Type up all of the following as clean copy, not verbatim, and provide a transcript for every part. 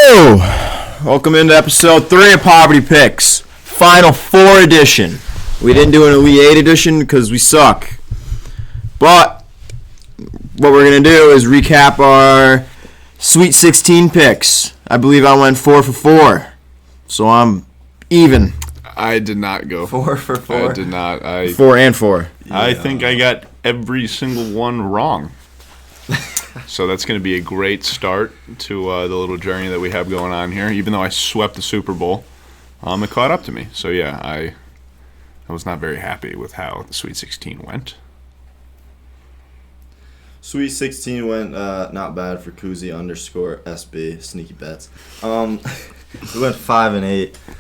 Hello! Welcome into episode 3 of Poverty Picks. Final 4 edition. We didn't do an Elite 8 edition because we suck. But what we're going to do is recap our Sweet 16 picks. I believe I went 4 for 4. So I'm even. I did not go 4 for 4. I did not. 4 and 4. I think I got every single one wrong. So that's going to be a great start to the little journey that we have going on here. Even though I swept the Super Bowl, it caught up to me. So yeah, I was not very happy with how the Sweet 16 went. Sweet 16 went not bad for Koozie _SB sneaky bets. We went 5 and 8. I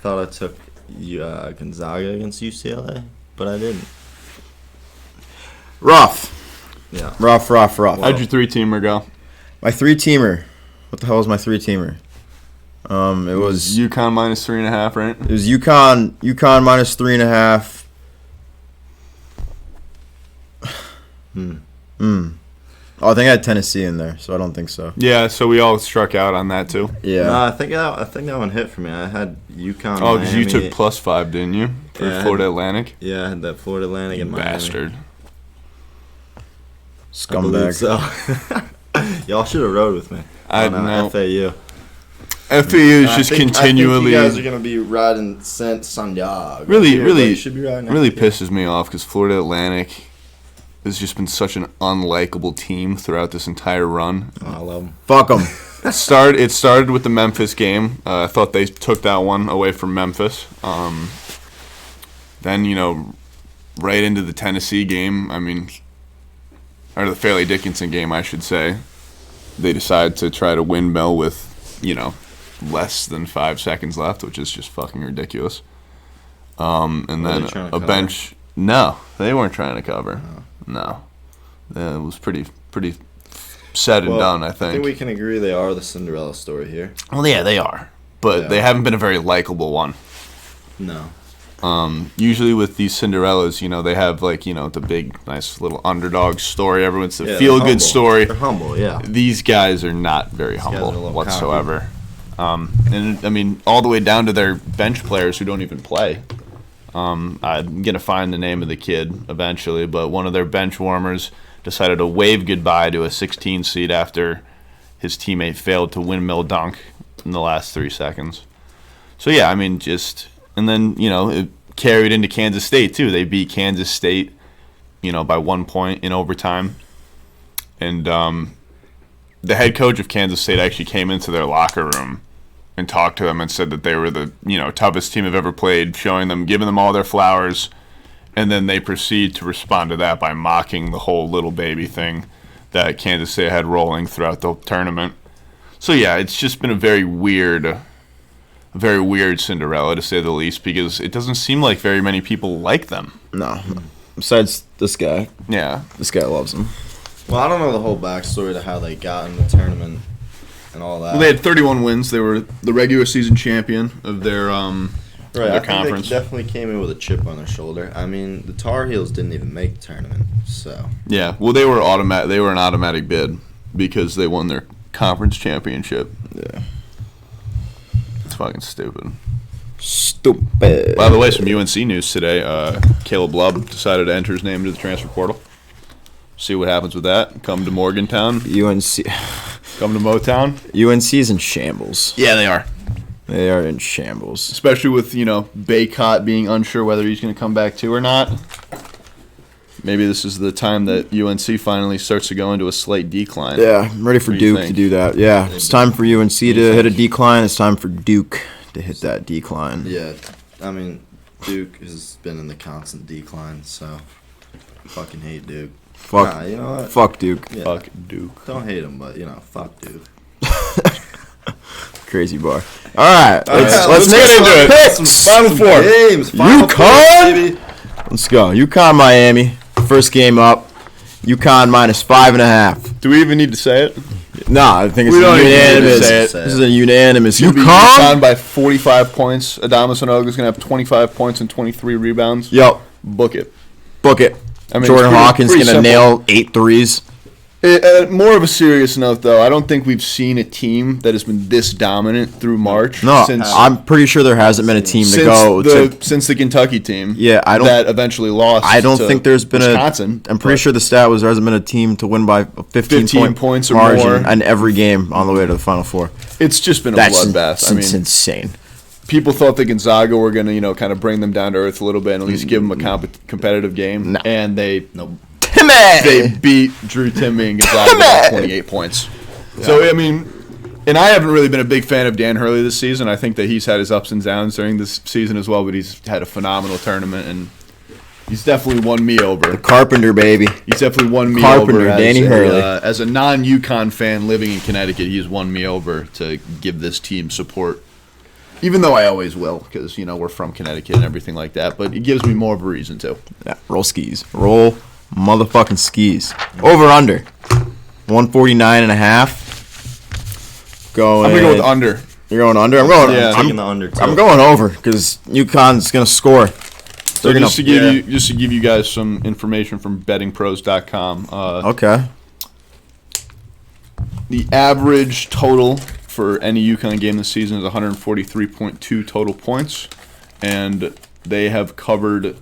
thought I took Gonzaga against UCLA, but I didn't. Rough. Yeah. Rough. How'd your 3-teamer go? My 3-teamer. What the hell was my 3-teamer? It was UConn minus 3.5, right? It was UConn minus 3.5. Oh, I think I had Tennessee in there, so I don't think so. Yeah, so we all struck out on that too. Yeah. No, I think that one hit for me. I had UConn. Oh, because you Miami. took +5, didn't you? For Florida Atlantic. Yeah, I had that Florida Atlantic and Miami. Bastard. Scumbag. So. Y'all should have rode with me. I know. FAU. FAU is just continually. I think you guys are gonna be riding Santiago. Really should be riding pisses me off because Florida Atlantic has just been such an unlikable team throughout this entire run. Oh, I love them. Fuck them. It started with the Memphis game. I thought they took that one away from Memphis. Then right into the Tennessee game. Or the Fairleigh Dickinson game, I should say. They decided to try to windmill with, less than 5 seconds left, which is just fucking ridiculous. And then a bench. No, they weren't trying to cover. No. It was pretty said and done, I think. I think we can agree they are the Cinderella story here. Well, yeah, they are. But they haven't been a very likable one. No. Usually with these Cinderellas, they have the big, nice little underdog story. Everyone's the feel-good story. They're humble, yeah. These guys are not very humble whatsoever. And all the way down to their bench players who don't even play. I'm gonna find the name of the kid eventually, but one of their bench warmers decided to wave goodbye to a 16 seed after his teammate failed to windmill dunk in the last 3 seconds. So yeah, and then, it carried into Kansas State, too. They beat Kansas State, by 1 point in overtime. And the head coach of Kansas State actually came into their locker room and talked to them and said that they were the, toughest team I've ever played, giving them all their flowers. And then they proceed to respond to that by mocking the whole little baby thing that Kansas State had rolling throughout the tournament. So, yeah, it's just been a very weird Cinderella, to say the least, because it doesn't seem like very many people like them. No. Besides this guy. Yeah. This guy loves them. Well, I don't know the whole backstory to how they got in the tournament and all that. Well, they had 31 wins. They were the regular season champion of their conference. They definitely came in with a chip on their shoulder. The Tar Heels didn't even make the tournament, so. Yeah. Well, they were an automatic bid because they won their conference championship. Yeah. It's fucking stupid. Stupid. By the way, some UNC news today. Caleb Love decided to enter his name into the transfer portal. See what happens with that. Come to Morgantown. UNC. Come to Motown. UNC's in shambles. Yeah, they are. They are in shambles. Especially with, Baycott being unsure whether he's going to come back too or not. Maybe this is the time that UNC finally starts to go into a slight decline. Yeah, I'm ready for Duke to do that. Yeah, it's time for UNC to hit a decline. It's time for Duke to hit that decline. Yeah, Duke has been in the constant decline, so I fucking hate Duke. You know what? Fuck Duke. Yeah. Fuck Duke. Don't hate him, but, fuck Duke. Crazy bar. All right, let's get into it. Picks. Final 4. Games. UConn. Let's go. UConn, Miami. First game up. UConn minus 5.5. Do we even need to say it? No, I think it's unanimous. This is a unanimous. UConn by 45 points. Adamas Onoga is going to have 25 points and 23 rebounds. Yep. Book it. Jordan Hawkins going to nail 8 threes. More of a serious note, though, I don't think we've seen a team that has been this dominant through March. No, I'm pretty sure there hasn't been a team since the Kentucky team. Yeah, that eventually lost. I don't think there's been Wisconsin, I'm pretty sure the stat was there hasn't been a team to win by a 15 points or margin more in every game on the way to the Final Four. It's just been a bloodbath. That's insane. People thought that Gonzaga were going to, kind of bring them down to earth a little bit and at least give them a competitive game, and they beat Drew Timme and Gonzaga by 28 points. Yeah. So, I mean, and I haven't really been a big fan of Dan Hurley this season. I think that he's had his ups and downs during this season as well, but he's had a phenomenal tournament, and he's definitely won me over. The Carpenter, baby. He's definitely won me over. Danny Hurley. As a non-UConn fan living in Connecticut, he's won me over to give this team support. Even though I always will, because, we're from Connecticut and everything like that, but it gives me more of a reason to. Yeah, roll skis. Roll motherfucking skis. Over under 149.5. I'm gonna go with under. You're going under. I'm taking the under too. I'm going over because UConn's gonna score. So just to give you guys some information from bettingpros.com. Okay. The average total for any UConn game this season is 143.2 total points, and they have covered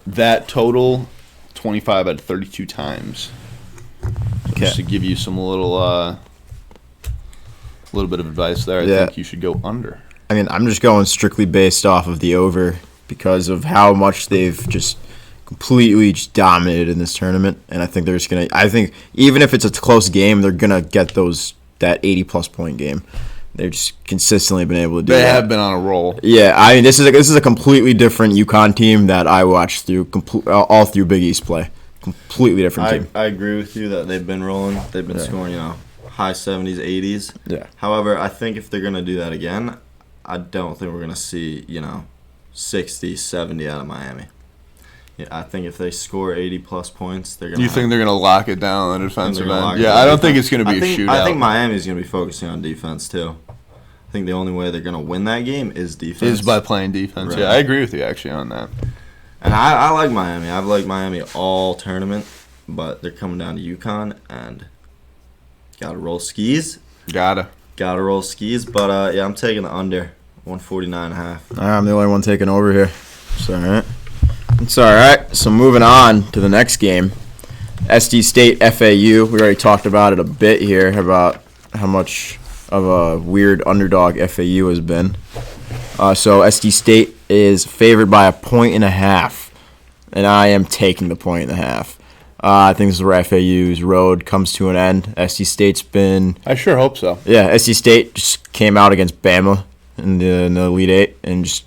that total 25 out of 32 times. Okay. Just to give you some little bit of advice there, I think you should go under. I mean, I'm just going strictly based off of the over because of how much they've just completely just dominated in this tournament, and I think they're just gonna. I think even if it's a close game, they're gonna get that 80+ point game. They've just consistently been able to do that. They have been on a roll. Yeah, I mean, this is a completely different UConn team that I watched all through Big East play. Completely different team. I agree with you that they've been rolling. They've been scoring, high 70s, 80s. Yeah. However, I think if they're going to do that again, I don't think we're going to see, 60, 70 out of Miami. Yeah, I think if they score 80+ points, they're going to. You think they're going to lock it down on the defensive end? Yeah, I don't think it's going to be a shootout. I think Miami's going to be focusing on defense too. I think the only way they're going to win that game is defense. Is by playing defense. Right. Yeah, I agree with you actually on that. And I like Miami. I've liked Miami all tournament, but they're coming down to UConn and gotta roll skis. Gotta roll skis. But I'm taking the under 149.5. I'm the only one taking over here. It's all right. It's all right. So moving on to the next game, SD State FAU. We already talked about it a bit here about how much of a weird underdog FAU has been. So SD State is favored by 1.5, and I am taking the 1.5. I think this is where FAU's road comes to an end. SD State's been. I sure hope so. Yeah, SD State just came out against Bama in the Elite Eight and just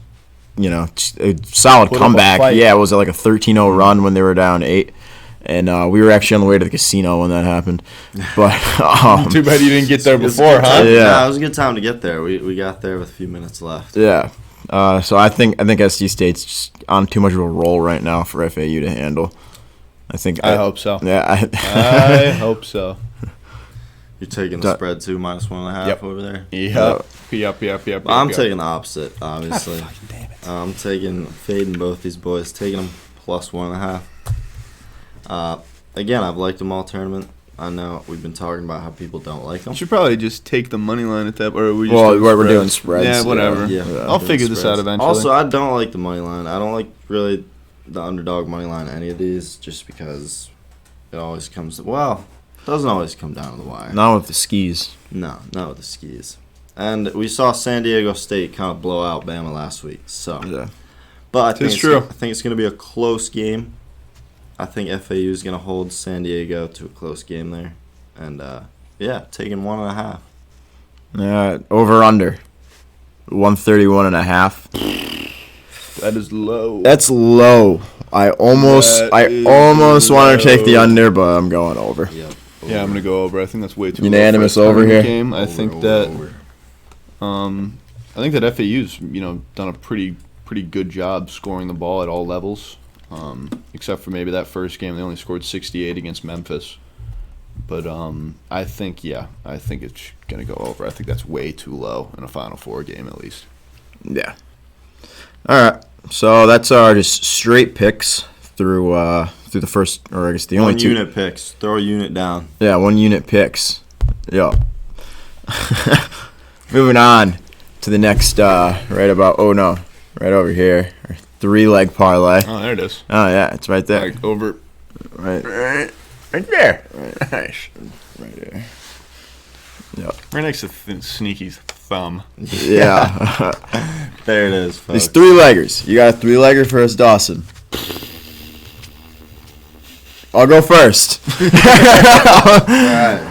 a solid comeback. Yeah, it was like a 13-0 run when they were down 8. And we were actually on the way to the casino when that happened. But too bad you didn't get there before, huh? Yeah, it was a good time to get there. We got there with a few minutes left. Yeah. So I think SD State's just on too much of a roll right now for FAU to handle. I hope so. Yeah, I hope so. You're taking the spread too, -1.5 over there. Yep. I'm taking the opposite, obviously. God fucking damn it. I'm fading both these boys, taking them +1.5. Again, I've liked them all tournament. I know we've been talking about how people don't like them. You should probably just take the money line at that, or we're doing spreads. Yeah, whatever. Yeah, I'll figure this out eventually. Also, I don't like the money line. I don't like really the underdog money line any of these, just because it always comes. Doesn't always come down to the wire. Not with the skis. No, not with the skis. And we saw San Diego State kind of blow out Bama last week. So, yeah. But I think it's going to be a close game. I think FAU is going to hold San Diego to a close game there. And, taking 1.5. Over under 131.5. That is low. That's low. I almost want to take the under, but I'm going over. Yep. Yeah, I'm gonna go over. I think that's way too unanimous over here. Game. I think that FAU's done a pretty good job scoring the ball at all levels, except for maybe that first game. They only scored 68 against Memphis, but I think it's gonna go over. I think that's way too low in a Final Four game at least. Yeah. All right. So that's our just straight picks through through the first, or I guess the only One two. unit picks. Throw a unit down. Yeah, 1 unit picks. Yeah. Moving on to the next, right over here. 3-leg parlay. Oh, there it is. Oh, yeah, it's right there. Like over. Right Right there. Nice. right there. Yep. Right next to Sneaky's thumb. Yeah. There it is, folks. These 3-leggers. You got a 3-legger for us, Dawson. I'll go first. Alright.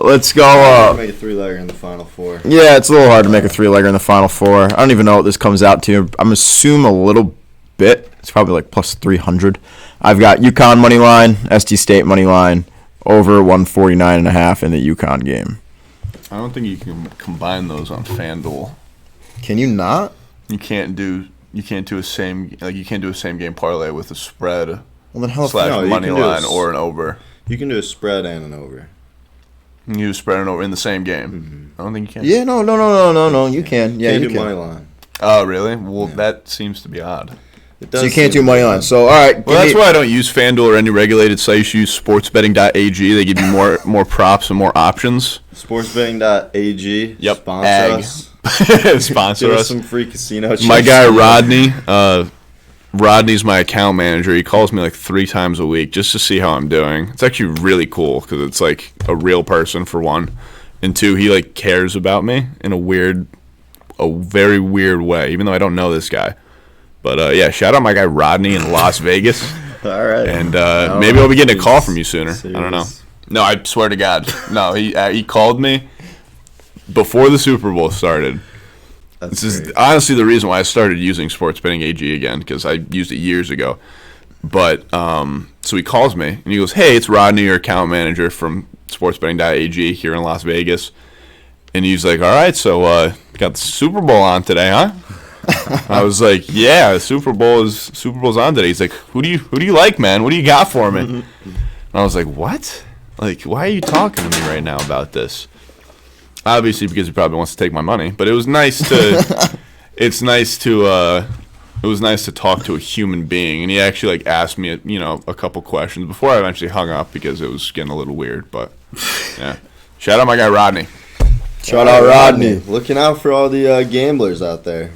Let's go. Make a 3-legger in the final 4. Yeah, it's a little hard to make a 3-legger in the final 4. I don't even know what this comes out to. I'm assuming a little bit. It's probably like plus 300. I've got UConn money line, ST State money line, over 149.5 in the UConn game. I don't think you can combine those on FanDuel. Can you not? You can't do a same game parlay with a spread Well, then how? slash No, you money can do a line or an over. You can do a spread and an over. You spread it over in the same game. I don't think you can. Yeah, no. You can. Yeah, Can't you do can. money line. Oh, really? Well, Yeah. that seems to be odd. It So does you can't seem do money to be line. odd. So all right. Well, that's why I don't use FanDuel or any regulated sites. Use sportsbetting.ag. They give you more props and more options. Sportsbetting.ag. Yep. Sponsor Ag. us. Sponsor Give us us. some free casino My chips. guy Rodney's my account manager. He calls me like 3 times a week just to see how I'm doing. It's actually really cool because it's like a real person for one, and 2, he like cares about me in a very weird way, even though I don't know this guy. But yeah, shout out my guy Rodney in Las Vegas, All right. and No, maybe I'll be getting a call he's from you sooner. I don't know. serious. No, I swear to God, no. He called me before the Super Bowl started. That's This is great. honestly the reason why I started using Sports Betting AG again, because I used it years ago. But so he calls me and he goes, "Hey, it's Rodney, your account manager from sportsbetting.ag here in Las Vegas." And he's like, "All right, so got the Super Bowl on today, huh?" I was like, "Yeah, the Super Bowl's on today." He's like, "Who do you like, man? What do you got for me?" And I was like, "What? Like, why are you talking to me right now about this?" Obviously, because he probably wants to take my money. But it was nice to. It was nice to talk to a human being, and he actually like asked me, a couple questions before I eventually hung up because it was getting a little weird. But yeah, shout out my guy Rodney. Shout out Rodney. Looking out for all the gamblers out there.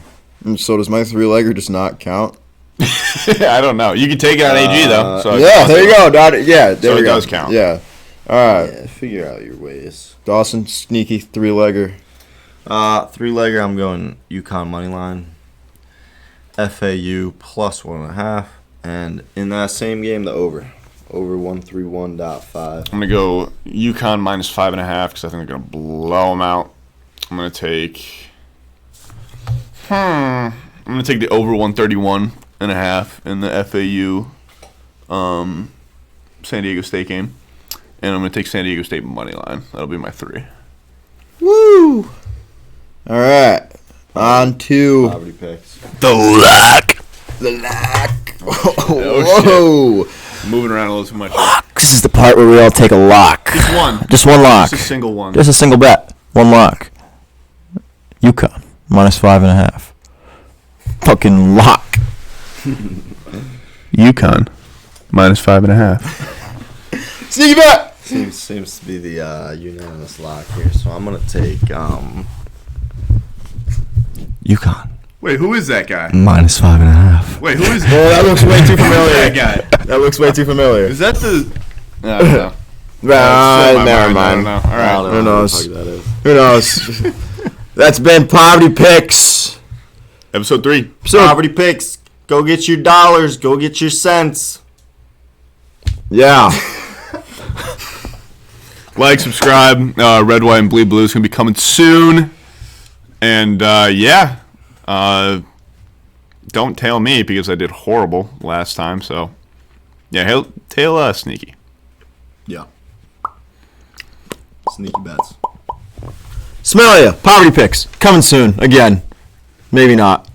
And so does my 3-legger just not count? I don't know. You can take it on AG though. So Yeah, there you go. Yeah, there So we it go. does count. Yeah. All right. Yeah, figure out your ways. Dawson, sneaky 3-legger. 3-legger, I'm going UConn money line. FAU plus 1.5. And in that same game, the over. Over 131.5. I'm gonna go UConn minus 5.5 because I think they're gonna blow them out. I'm gonna take. I'm gonna take the over 131.5 in the FAU, San Diego State game, and I'm gonna take San Diego State money line. That'll be my 3. Woo! All right. On to Poverty picks. The lack. the lock. Oh, Whoa. Moving around a little too much. This is the part where we all take a lock. Just one. Just one lock. Just a single one. Just a single bet. One lock. UConn minus 5.5. Fucking lock. UConn minus 5.5. Sneaky bet. Seems to be the unanimous lock here. So I'm going to take UConn. Wait, who is that guy? Minus 5.5. Wait, who is Oh, that looks way too that familiar. guy? That looks way too familiar. Is that the? I don't know. Never mind. All right. Who knows? Who the fuck that is. Who knows? That's been Poverty Picks. Episode 3. Poverty picks. Go get your dollars. Go get your cents. Yeah. Like, subscribe. Red, white, and bleed blue is gonna be coming soon. And yeah, don't tail me because I did horrible last time. So yeah, tail Sneaky. Yeah. Sneaky bets. Smell ya. Poverty Picks. Coming soon. Again. Maybe not.